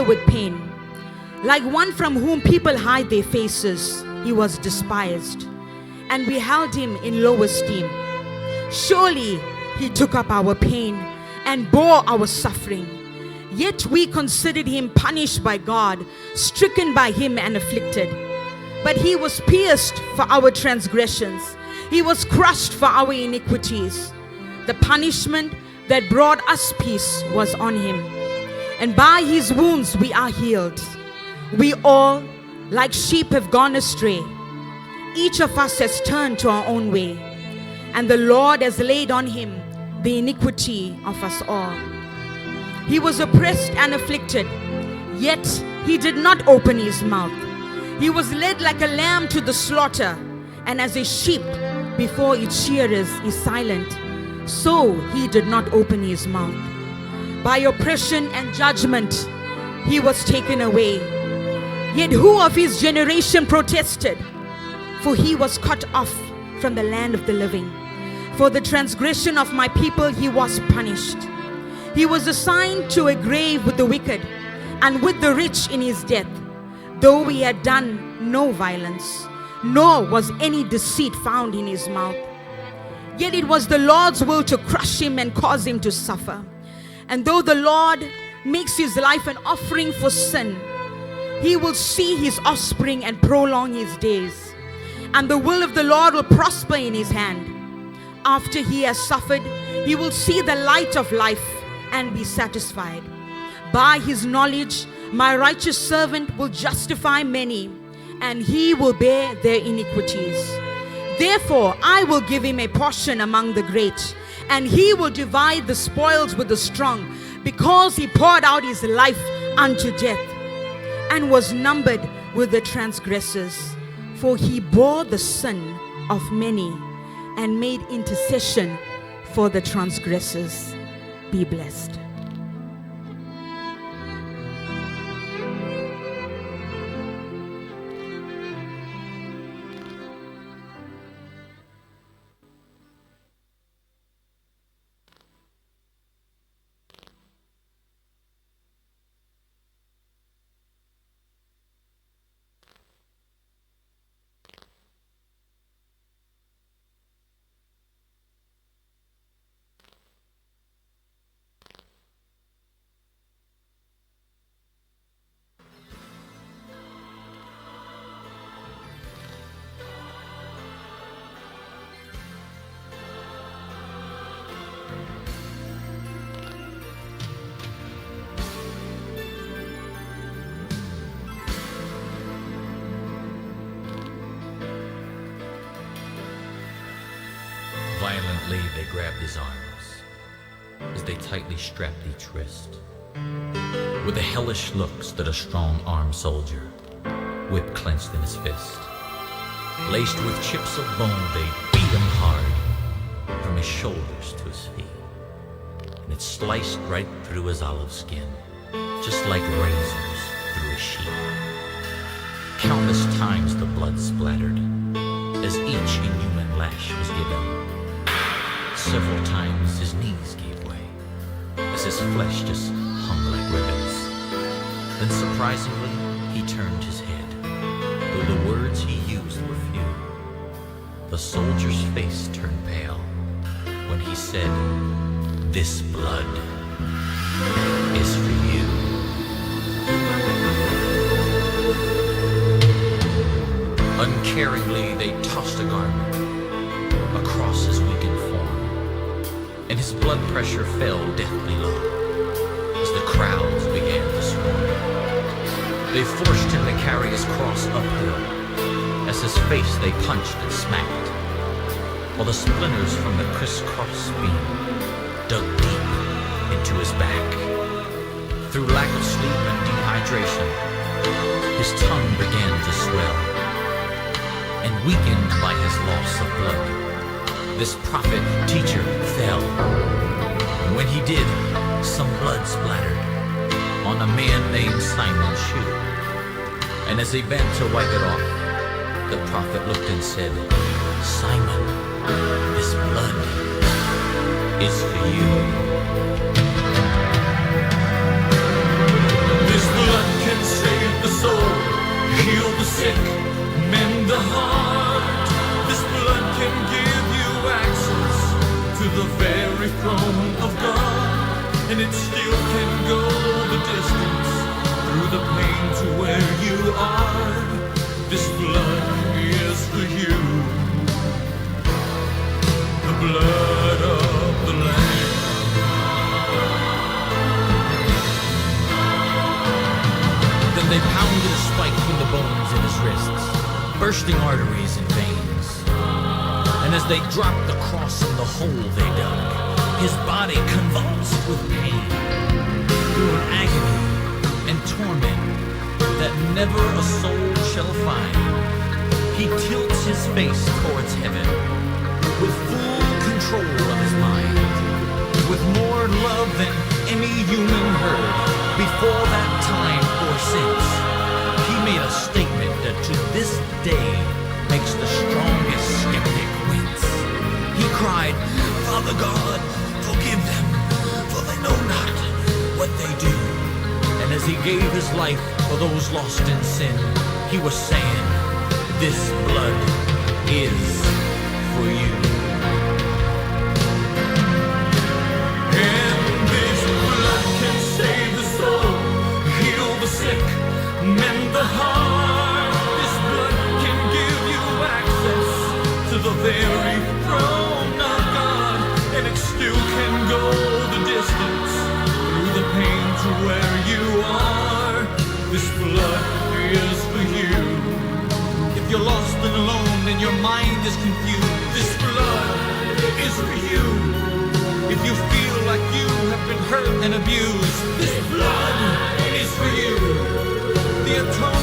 with pain. Like one from whom people hide their faces, he was despised, and we held him in low esteem. Surely he took up our pain and bore our suffering. Yet we considered him punished by God, stricken by him and afflicted. But he was pierced for our transgressions. He was crushed for our iniquities. The punishment that brought us peace was on him, and by his wounds we are healed. We all, like sheep, have gone astray. Each of us has turned to our own way, and the Lord has laid on him the iniquity of us all. He was oppressed and afflicted, yet he did not open his mouth. He was led like a lamb to the slaughter, and as a sheep before its shearers is silent, so he did not open his mouth. By oppression and judgment he was taken away. Yet who of his generation protested? For he was cut off from the land of the living. For the transgression of my people he was punished. He was assigned to a grave with the wicked and with the rich in his death, though he had done no violence, nor was any deceit found in his mouth. Yet it was the Lord's will to crush him and cause him to suffer. And though the Lord makes his life an offering for sin, he will see his offspring and prolong his days. And the will of the Lord will prosper in his hand. After he has suffered, he will see the light of life and be satisfied. By his knowledge, my righteous servant will justify many, and he will bear their iniquities. Therefore, I will give him a portion among the great, and he will divide the spoils with the strong, because he poured out his life unto death, and was numbered with the transgressors. For he bore the sin of many, and made intercession for the transgressors. Be blessed. Violently they grabbed his arms, as they tightly strapped each wrist. With the hellish look stood a strong-armed soldier, whip clenched in his fist. Laced with chips of bone, they beat him hard, from his shoulders to his feet. And it sliced right through his olive skin, just like razors through a sheet. Countless times the blood splattered, as each inhuman lash was given. Several times his knees gave way, as his flesh just hung like ribbons. Then surprisingly, he turned his head, though the words he used were few. The soldier's face turned pale when he said, "This blood is for you." Uncaringly, they tossed a garment across his weakened form, and his blood pressure fell deathly low as the crowds began to swarm. They forced him to carry his cross uphill, as his face they punched and smacked, while the splinters from the crisscross beam dug deep into his back. Through lack of sleep and dehydration, his tongue began to swell, and weakened by his loss of blood, this prophet teacher fell. And when he did, some blood splattered on a man named Simon's shoe. And as he bent to wipe it off, the prophet looked and said, "Simon, this blood is for you. This blood you are. This blood is for you. The blood of the Lamb. Then they pounded a spike through the bones in his wrists, bursting arteries and veins. And as they dropped the cross in the hole they dug, his body convulsed with pain. Through an agony and torment that never a soul shall find, he tilts his face towards heaven with full control of his mind, with more love than any human heard before that time or since. He made a statement that to this day makes the strongest skeptic wince. He cried, "Father God, forgive them, for they know not what they do." And as he gave his life for those lost in sin, he was saying, "This blood is for you." And this blood can save the soul, heal the sick, mend the heart. This blood can give you access to the very throne of God, and it still can go the distance through the pain to where you are. This blood is for you. If you're lost and alone and your mind is confused, this blood is for you. If you feel like you have been hurt and abused, this blood is for you. The atonement